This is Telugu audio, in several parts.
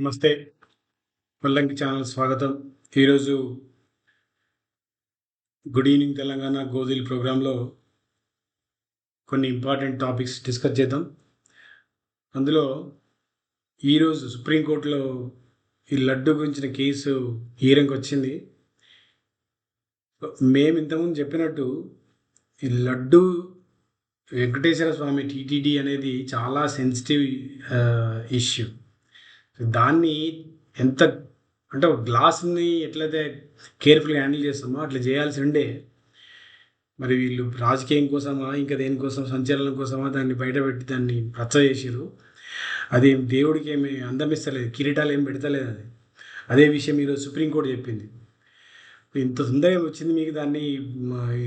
నమస్తే. ముల్లంకి ఛానల్ స్వాగతం. ఈరోజు గుడ్ ఈవినింగ్ తెలంగాణ గోధుల ప్రోగ్రాంలో కొన్ని ఇంపార్టెంట్ టాపిక్స్ డిస్కస్ చేద్దాం. అందులో ఈరోజు సుప్రీంకోర్టులో ఈ లడ్డు గురించిన కేసు హీరింగ్కి వచ్చింది. మేము ఇంతకుముందు చెప్పినట్టు ఈ లడ్డు వెంకటేశ్వర స్వామి టీటీడీ అనేది చాలా సెన్సిటివ్ ఇష్యూ. దాన్ని ఎంత అంటే ఒక గ్లాస్ని ఎట్లయితే కేర్ఫుల్గా హ్యాండిల్ చేస్తామో అట్లా చేయాల్సి ఉండే, మరి వీళ్ళు రాజకీయం కోసమా ఇంకా దేనికోసం సంచలనం కోసమా దాన్ని బయటపెట్టి దాన్ని రచ్చ చేసారు. అది దేవుడికి ఏమి అందమిస్తలేదు, కిరీటాలు ఏమి పెడతలేదు. అదే విషయం ఈరోజు సుప్రీంకోర్టు చెప్పింది. ఇంత తొందరగా వచ్చింది మీకు దాన్ని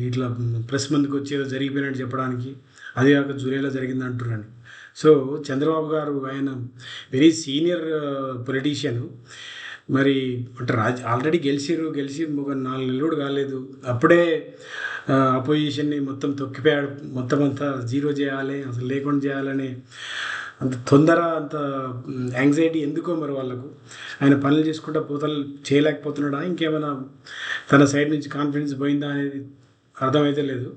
ఇట్లా ప్రెస్ ముందుకు వచ్చి ఏదో జరిగిపోయినట్టు చెప్పడానికి, అదే కాక జూలైలో జరిగింది అంటున్నాను. సో చంద్రబాబు గారు ఆయన వెరీ సీనియర్ పొలిటీషియన్. మరి అంటే ఆల్రెడీ గెలిచి ఒక 4 నెలలు కూడా కాలేదు, అప్పుడే అపోజిషన్ని మొత్తం తొక్కిపోయాడు. మొత్తం అంతా జీరో చేయాలి, అసలు లేకుండా చేయాలని అంత తొందర, అంత యాంగ్జైటీ ఎందుకో మరి వాళ్ళకు. ఆయన పనులు చేసుకుంటా చేయలేకపోతున్నాడా, ఇంకేమైనా తన సైడ్ నుంచి కాన్ఫిడెన్స్ పోయిందా అనేది అర్థమైతే లేదు.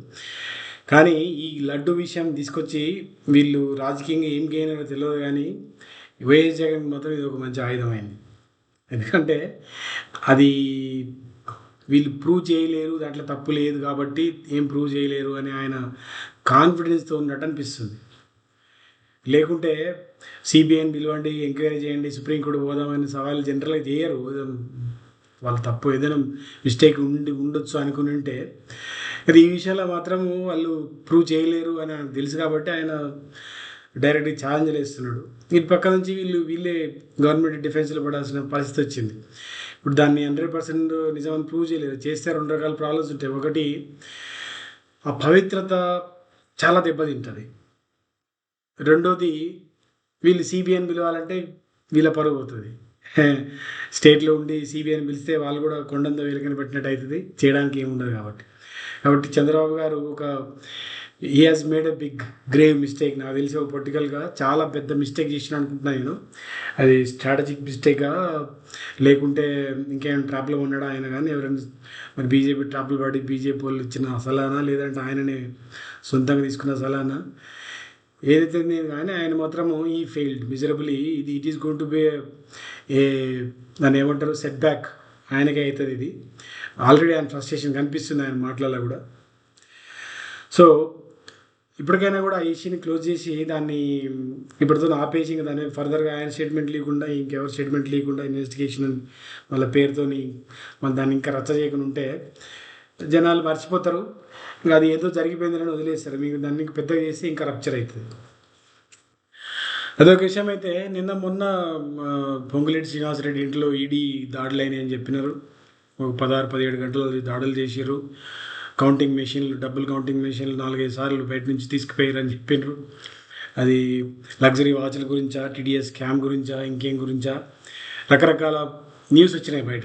కానీ ఈ లడ్డు విషయం తీసుకొచ్చి వీళ్ళు రాజకీయంగా ఏం గెయినారో తెలియదు, కానీ వైఎస్ జగన్ మాత్రం ఇది ఒక మంచి ఆయుధమైంది. ఎందుకంటే అది వీళ్ళు ప్రూవ్ చేయలేరు, దాంట్లో తప్పు లేదు కాబట్టి ఏం ప్రూవ్ చేయలేరు అని ఆయన కాన్ఫిడెన్స్తో ఉన్నట్టు అనిపిస్తుంది. లేకుంటే సిబిఐని పిలవండి, ఎంక్వైరీ చేయండి, సుప్రీంకోర్టు పోదామని సవాళ్ళు జనరల్గా చేయరు. వాళ్ళ తప్పు ఏదైనా మిస్టేక్ ఉండొచ్చు అనుకుని ఉంటే, అది ఈ విషయంలో మాత్రం వాళ్ళు ప్రూవ్ చేయలేరు అని ఆయనకు తెలుసు కాబట్టి ఆయన డైరెక్ట్గా ఛాలెంజ్లు వేస్తున్నాడు. ఇటు పక్క నుంచి వీళ్ళే గవర్నమెంట్ డిఫెన్స్లో పడాల్సిన పరిస్థితి వచ్చింది. ఇప్పుడు దాన్ని 100% నిజమని ప్రూవ్ చేయలేరు. చేస్తే 2 రకాల ప్రాబ్లమ్స్ ఉంటాయి. ఒకటి, ఆ పవిత్రత చాలా దెబ్బతింటుంది. రెండోది, వీళ్ళు సిబిఐని పిలవాలంటే వీళ్ళ పరువు అవుతుంది. స్టేట్లో ఉండి సిబిఐని పిలిస్తే వాళ్ళు కూడా కొండంతో వెలుకని పెట్టినట్టు అవుతుంది, చేయడానికి ఏముండదు. కాబట్టి Chandrababu garu he has made a big grave mistake. నాకు తెలిసి ఒక పొలిటికల్గా చాలా పెద్ద మిస్టేక్ చేసిన అనుకుంటున్నాను నేను. అది స్ట్రాటజిక్ మిస్టేకా లేకుంటే ఇంకేమైనా ట్రాప్లో ఉన్నాడా ఆయన, కానీ ఎవరైనా మరి బీజేపీ ట్రాప్లు పడి బీజేపీ వాళ్ళు ఇచ్చిన సలహానా, లేదంటే ఆయననే సొంతంగా తీసుకున్న సలహానా, ఏదైతే నేను కానీ ఆయన మాత్రము ఈ failed miserably. It is going to be a దాన్ని ఏమంటారు, సెట్ బ్యాక్ ఆయనకే అవుతుంది. ఇది ఆల్రెడీ ఆయన ఫ్రస్ట్రేషన్ కనిపిస్తుంది ఆయన మాటలలో కూడా. సో ఇప్పటికైనా కూడా ఆ ఇష్యూని క్లోజ్ చేసి దాన్ని ఇప్పటితో ఆపేసి ఇంకా దాన్ని ఫర్దర్గా ఆయన స్టేట్మెంట్ లేకుండా, ఇంకెవరు స్టేట్మెంట్ లేకుండా ఇన్వెస్టిగేషన్ వాళ్ళ పేరుతోని మళ్ళీ దాన్ని ఇంకా రచ్చ చేయకుండా ఉంటే జనాలు మర్చిపోతారు. ఇంకా అది ఏదో జరిగిపోయిందని వదిలేస్తారు. మీకు దాన్ని పెద్దగా చేసి ఇంకా రప్చర్ అవుతుంది. అదొక విషయం. అయితే మొన్న పొంగులేటి శ్రీనివాసరెడ్డి ఇంట్లో ఈడీ దాడులు అయినాయి అని చెప్పినారు. ఒక 16-17 గంటలు దాడులు చేసారు. కౌంటింగ్ మెషిన్లు, డబ్బులు కౌంటింగ్ మెషిన్లు 4-5 సార్లు బయట నుంచి తీసుకుపోయారని చెప్పినారు. అది లగ్జరీ వాచ్ల గురించా, టీడీఎస్ స్కామ్ గురించా, ఇంకేం గురించా రకరకాల న్యూస్ వచ్చినాయి బయట.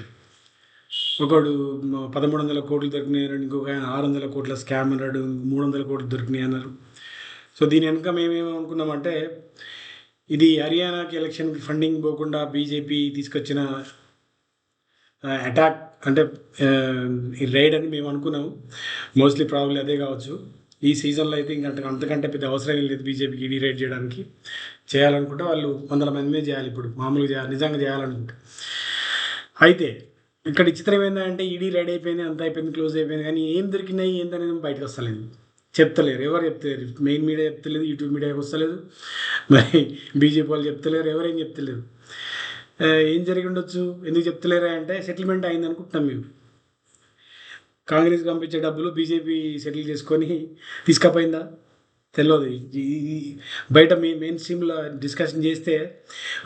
ఒకడు 1,300 కోట్లు దొరికినాయి అన్నాడు, ఇంకొక ఆయన 600 కోట్ల స్కామ్ అన్నాడు, 300 కోట్లు దొరికినాయి అన్నారు. సో దీని వెనుక మేమేమనుకున్నామంటే, ఇది హర్యానాకి ఎలక్షన్కి ఫండింగ్ పోకుండా బీజేపీ తీసుకొచ్చిన అటాక్ అంటే ఈ రైడ్ అని మేము అనుకున్నాము. మోస్ట్లీ ప్రాబ్లీ అదే కావచ్చు. ఈ సీజన్లో అయితే ఇంకా అంతకంటే పెద్ద అవసరం ఏం లేదు బీజేపీకి ఈడీ రైడ్ చేయడానికి. చేయాలనుకుంటే వాళ్ళు 100 మంది మీద చేయాలి. ఇప్పుడు మామూలుగా నిజంగా చేయాలనుకుంటే. అయితే ఇక్కడ విచిత్రం ఏంటంటే, ఈడీ రైడ్ అయిపోయింది, అంత అయిపోయింది, క్లోజ్ అయిపోయింది, కానీ ఏం దొరికినాయి ఏంటనేది బయటకు వస్తలేదు, చెప్తలేరు. ఎవరు చెప్తలేరు? మెయిన్ మీడియా చెప్తలేదు, యూట్యూబ్ మీడియాకి వస్తలేదు, మరి బీజేపీ వాళ్ళు చెప్తలేరు, ఎవరేం చెప్తలేరు. ఏం జరిగి ఉండొచ్చు, ఎందుకు చెప్తలేరా అంటే, సెటిల్మెంట్ అయింది అనుకుంటున్నాం మేము. కాంగ్రెస్ పంపించే డబ్బులు బీజేపీ సెటిల్ చేసుకొని తీసుకపోయిందా తెలియదు. బయట మెయిన్ స్ట్రీమ్లో డిస్కషన్ చేస్తే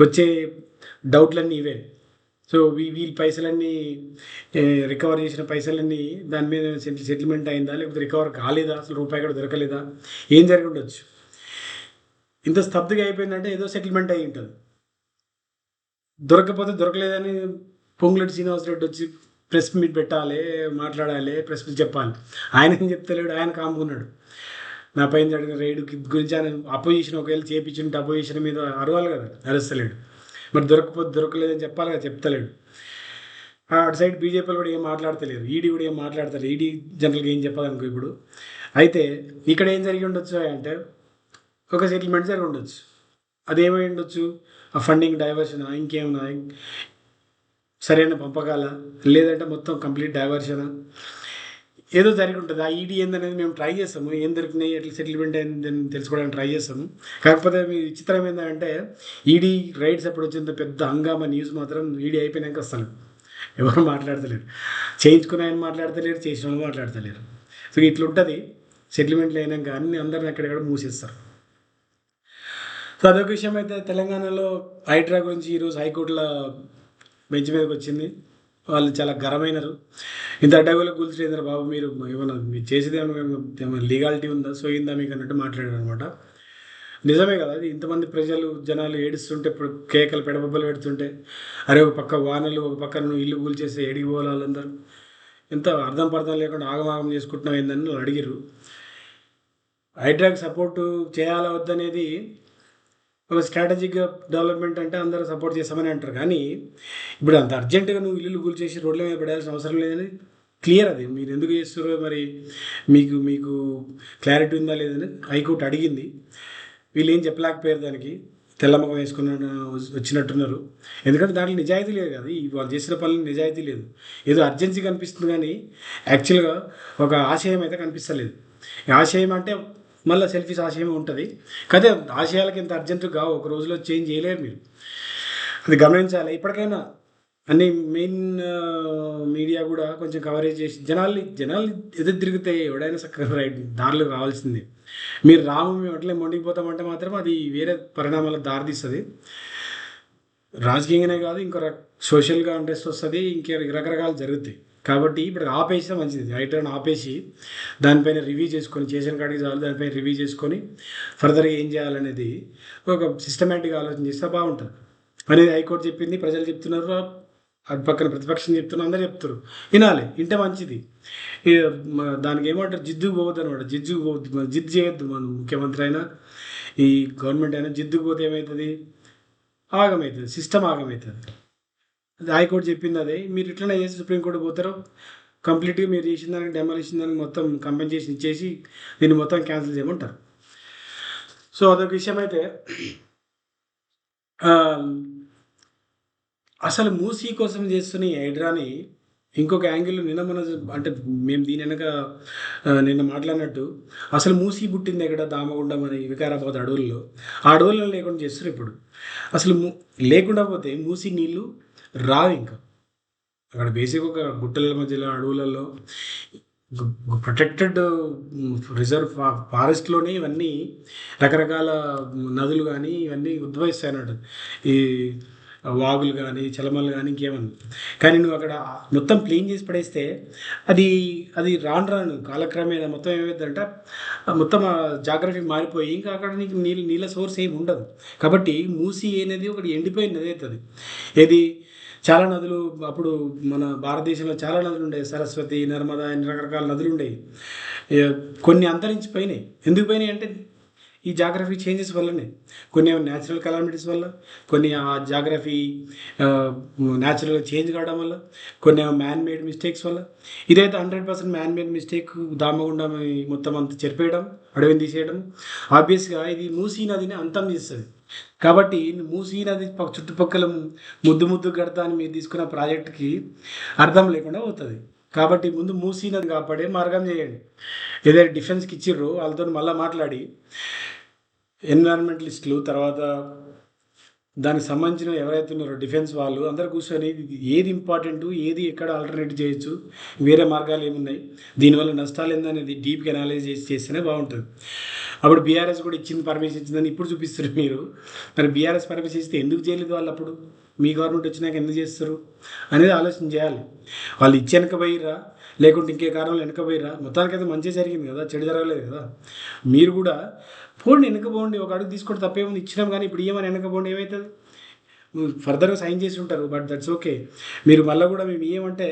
వచ్చే డౌట్లన్నీ ఇవే. సో వీళ్ళ పైసలన్నీ రికవర్ చేసిన పైసలన్నీ దాని మీద సెటిల్మెంట్ అయిందా, లేకపోతే రికవర్ కాలేదా, అసలు రూపాయి కూడా దొరకలేదా, ఏం జరిగి ఉండొచ్చు. ఇంత స్తబ్దుగా అయిపోయిందంటే ఏదో సెటిల్మెంట్ అయి ఉంటుంది. దొరకకపోతే దొరకలేదని పొంగులేటి శ్రీనివాసరెడ్డి వచ్చి ప్రెస్ మీట్ పెట్టాలి, మాట్లాడాలి, ప్రెస్ మీట్ చెప్పాలి. ఆయన ఏం చెప్తలేడు, ఆయన కాముకున్నాడు. నా పైన జరిగిన రైడ్ గురించి ఆయన అపోజిషన్ ఒకవేళ చేపించుంటే అపోజిషన్ మీద అరవాలి కదా, అరుస్తలేడు. మరి దొరకలేదని చెప్పాలి కదా, చెప్తలేడు. అటు సైడ్ బీజేపీలో కూడా ఏం మాట్లాడతలేరు, ఈడీ కూడా ఏం మాట్లాడతలేరు. ఈడీ జనరల్గా ఏం చెప్పాలనుకో ఇప్పుడు. అయితే ఇక్కడ ఏం జరిగి ఉండొచ్చు అంటే ఒక సెటిల్మెంట్ జరిగి ఉండొచ్చు. అదేమై ఉండొచ్చు, ఆ ఫండింగ్ డైవర్షన్ ఇంకేమన్నా, సరైన పంపకాల, లేదంటే మొత్తం కంప్లీట్ డైవర్షన్ ఏదో జరిగి ఉంటుంది. ఆ ఈడీ ఏందనేది మేము ట్రై చేస్తాము, ఏం దొరికినాయి ఎట్లా సెటిల్మెంట్ అయిందని తెలుసుకోవడానికి ట్రై చేస్తాము. కాకపోతే మీ విచిత్రం ఏంటంటే ఈడీ రైడ్స్ ఎప్పుడు వచ్చిందో పెద్ద హంగామా న్యూస్ మాత్రం ఈడీ అయిపోయినాక వస్తాను. ఎవరు మాట్లాడతలేరు, చేయించుకుని ఆయన మాట్లాడతలేరు, చేసిన వాళ్ళు మాట్లాడతలేరు. సో ఇట్లా ఉంటుంది. సెటిల్మెంట్లు అయినాక అన్ని అందరిని ఎక్కడెక్కడ మూసేస్తారు. సో అదొక విషయం. అయితే తెలంగాణలో హైడ్రా గురించి ఈరోజు హైకోర్టులో బెంచ్ మీదకి వచ్చింది. వాళ్ళు చాలా గరమైనారు. ఇంత అడ్డగోలకు కూల్చేంద్ర బాబు, మీరు ఏమన్నా మీరు చేసేది ఏమైనా లీగాలిటీ ఉందా, సోయిందా మీకు అన్నట్టు మాట్లాడారు అనమాట. నిజమే కదా, అది ఇంతమంది ప్రజలు జనాలు ఏడుస్తుంటే, ఇప్పుడు కేకలు పెడబొబ్బలు పెడుతుంటే, అరే ఒక పక్క వానలు, ఒక పక్క నువ్వు ఇల్లు కూల్చేస్తే ఏడికి పోవాలి వాళ్ళందరూ, ఎంత అర్థం పర్థం లేకుండా ఆగమాగం చేసుకుంటున్నావు ఏందని వాళ్ళు అడిగిరు. హైడ్రాకి సపోర్టు చేయాలా వద్దనేది ఒక స్ట్రాటజిక్ డెవలప్మెంట్ అంటే అందరూ సపోర్ట్ చేస్తామని అంటారు. కానీ ఇప్పుడు అంత అర్జెంటుగా నువ్వు ఇల్లు కూల్చేసి రోడ్ల మీద పడాల్సిన అవసరం లేదని క్లియర్. అది మీరు ఎందుకు చేస్తారో మరి మీకు మీకు క్లారిటీ ఉందా లేదని హైకోర్టు అడిగింది. వీళ్ళు ఏం చెప్పలేకపోయారు, దానికి తెల్లముఖం వేసుకున్న వచ్చినట్టున్నారు. ఎందుకంటే దాంట్లో నిజాయితీ లేదు కదా, వాళ్ళు చేసిన పనులు నిజాయితీ లేదు. ఏదో అర్జెన్సీ కనిపిస్తుంది కానీ యాక్చువల్గా ఒక ఆశయం అయితే కనిపిస్తలేదు. ఆశయం అంటే మళ్ళీ సెల్ఫీస్ ఆశయం ఉంటుంది. కానీ ఆశయాలకి ఎంత అర్జెంటు కావు, ఒక రోజులో చేంజ్ చేయలేరు మీరు. అది గమనించాలి. ఇప్పటికైనా అన్ని మెయిన్ మీడియా కూడా కొంచెం కవరేజ్ చేసి జనాలు ఎదురు తిరిగితే ఎవడైనా చక్కగా రైట్ దారిలోకి రావాల్సిందే. మీరు మేము అట్లే మొండిపోతామంటే మాత్రం అది వేరే పరిణామాలకు దారితీస్తుంది. రాజకీయంగానే కాదు, ఇంకో సోషల్గా ఇంట్రెస్ట్ వస్తుంది, ఇంకే రకరకాలు జరుగుతాయి. కాబట్టి ఇప్పుడు ఆపేస్తే మంచిది. హైడ్రాని ఆపేసి దానిపైన రివ్యూ చేసుకొని, చేసిన కాడికి చాలు దానిపైన రివ్యూ చేసుకొని ఫర్దర్గా ఏం చేయాలనేది ఒక సిస్టమేటిక్గా ఆలోచన చేస్తే బాగుంటుంది అనేది హైకోర్టు చెప్పింది. ప్రజలు చెప్తున్నారు, అటు పక్కన ప్రతిపక్షం చెప్తున్నారు, అందరూ చెప్తారు, వినాలి, వింటే మంచిది. దానికి ఏమంటారు, జిద్దుకు పోవద్దు అనమాట. జిద్దు చేయొద్దు. మన ముఖ్యమంత్రి అయినా ఈ గవర్నమెంట్ అయినా జిద్దుకు పోతే ఏమవుతుంది, ఆగమవుతుంది, సిస్టమ్ ఆగమవుతుంది. అది హైకోర్టు చెప్పింది. అదే మీరు ఇట్లనే చేసి సుప్రీంకోర్టు పోతారు, కంప్లీట్గా మీరు చేసిన దానికి డెమాలిషన్ దానికి మొత్తం కంపెన్సేషన్ ఇచ్చేసి దీన్ని మొత్తం క్యాన్సిల్ చేయమంటారు. సో అదొక విషయం. అయితే అసలు మూసీ కోసం చేస్తున్న ఈ హైడ్రాని ఇంకొక యాంగిల్లో నిన్న మన అంటే మేము దీని వెనక నిన్న మాట్లాడినట్టు అసలు మూసీ పుట్టింది ఎక్కడ, దామగుండం అని వికారాబాద్ అడవుల్లో, ఆ అడవుల్లో లేకుండా చేస్తారు. ఇప్పుడు అసలు లేకుండా పోతే మూసీ నీళ్ళు రావు. ఇంకా అక్కడ బేసిక్ ఒక గుట్టల మధ్యలో అడవులలో ప్రొటెక్టెడ్ రిజర్వ్ ఫారెస్ట్లోనే ఇవన్నీ రకరకాల నదులు కానీ ఇవన్నీ ఉద్భవిస్తాయి అన్నట్టు. ఈ వాగులు కానీ చలమలు కానీ ఇంకేమన్నా. కానీ నువ్వు అక్కడ మొత్తం క్లీన్ చేసి పడేస్తే అది అది రాను కాలక్రమేణా మొత్తం ఏమవుతుందంటే మొత్తం జాగ్రఫీ మారిపోయి ఇంకా అక్కడ నీకు నీళ్ళ సోర్స్ ఏమి ఉండదు. కాబట్టి మూసీ అనేది ఒకటి ఎండిపోయిన నది అవుతుంది. ఏది చాలా నదులు అప్పుడు మన భారతదేశంలో చాలా నదులు ఉండేవి, సరస్వతి, నర్మదా, రకరకాల నదులు ఉండేవి. కొన్ని అంతరించిపోయినాయి. ఎందుకు పోయినాయి అంటే ఈ జాగ్రఫీ చేంజెస్ వల్లనే. కొన్ని న్యాచురల్ కెలామిటీస్ వల్ల, కొన్ని ఆ జాగ్రఫీ న్యాచురల్గా చేంజ్ కావడం వల్ల, కొన్ని మ్యాన్ మేడ్ మిస్టేక్స్ వల్ల. ఇదైతే 100% మ్యాన్ మేడ్ మిస్టేక్. దామగుండం మొత్తం అంతా చెరిపేయడం, అడవిని తీసేయడం. ఆబ్వియస్గా ఇది మూసీ నదిని అంతం చేస్తుంది. కాబట్టి మూసీ నది చుట్టుపక్కల ముద్దు కడతా అని మీరు తీసుకున్న ప్రాజెక్టుకి అర్థం లేకుండా పోతుంది. కాబట్టి ముందు మూసీ నది కాపాడే మార్గం చేయండి. ఏదైతే డిఫెన్స్కి ఇచ్చిర్రో వాళ్ళతో మళ్ళీ మాట్లాడి ఎన్విరాన్మెంటలిస్టులు, తర్వాత దానికి సంబంధించిన ఎవరైతే ఉన్నారో డిఫెన్స్ వాళ్ళు అందరూ కూర్చొని ఏది ఇంపార్టెంట్, ఏది ఎక్కడ ఆల్టర్నేట్ చేయొచ్చు, వేరే మార్గాలు ఏమున్నాయి, దీనివల్ల నష్టాలు ఏందనేది డీప్గా అనాలైజ్ చేస్తేనే బాగుంటుంది. అప్పుడు బీఆర్ఎస్ కూడా ఇచ్చింది, పర్మిషన్ ఇచ్చిందని ఇప్పుడు చూపిస్తారు మీరు. మరి బీఆర్ఎస్ పర్మిషన్ ఇస్తే ఎందుకు చేయలేదు వాళ్ళు? అప్పుడు మీ గవర్నమెంట్ వచ్చినాక ఎందుకు చేస్తారు అనేది ఆలోచన చేయాలి. వాళ్ళు ఇచ్చి వెనకపోయిరా, లేకుంటే ఇంకే కారణాలు వెనకపోయిరా? మొత్తానికైతే మంచి జరిగింది కదా, చెడు జరగలేదు కదా. మీరు కూడా పోండి, వెనకపోండి, ఒక అడుగు తీసుకుంటే తప్పేముంది. ఇచ్చినాం కానీ ఇప్పుడు ఏమని వెనకపోండి, ఏమవుతుంది? ఫర్దర్గా సైన్ చేసి ఉంటారు, బట్ దట్స్ ఓకే. మీరు మళ్ళీ కూడా మేము ఏమంటే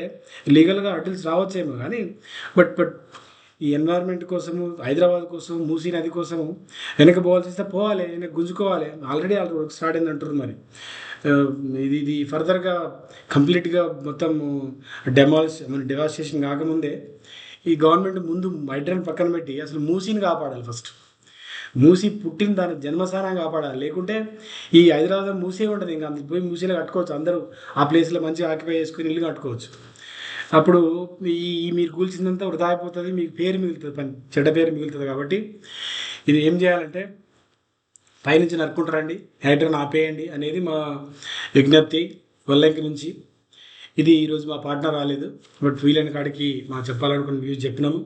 లీగల్గా అడ్డల్స్ రావచ్చేమో కానీ బట్ ఈ ఎన్వైర్న్మెంట్ కోసము, హైదరాబాద్ కోసం, మూసీ నది కోసము వెనక పోవాల్సి వస్తే పోవాలి, వెనక గుంజుకోవాలి. ఆల్రెడీ వర్క్ స్టార్ట్ అయింది అంటారు. మరి ఇది ఫర్దర్గా కంప్లీట్గా మొత్తం డివాస్టేషన్ కాకముందే ఈ గవర్నమెంట్ ముందు హైడ్రాని పక్కన పెట్టి అసలు మూసీని కాపాడాలి. ఫస్ట్ మూసి పుట్టిన దాని జన్మస్థానం కాపాడాలి. లేకుంటే ఈ హైదరాబాద్లో మూసే ఉంటుంది, ఇంకా అందుకు పోయి మూసీలో కట్టుకోవచ్చు. అందరూ ఆ ప్లేస్లో మంచిగా ఆక్యుపై చేసుకుని ఇల్లు కట్టుకోవచ్చు. అప్పుడు ఈ మీరు కూల్చిందంతా వృధా అయిపోతుంది, మీకు పేరు మిగులుతుంది, చెడ్డ పేరు మిగులుతుంది. కాబట్టి ఇది ఏం చేయాలంటే పైనుంచి నరుక్కుంటారండి, హైడ్రాని ఆపేయండి అనేది మా విజ్ఞప్తి వల్లంకి నుంచి. ఇది ఈరోజు మా పార్ట్నర్ రాలేదు, బట్ వీలైన కాడికి మా చెప్పాలనుకున్న వ్యూస్ చెప్పినాము.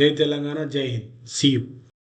జై తెలంగాణ, జై హింద్, సీ యూ.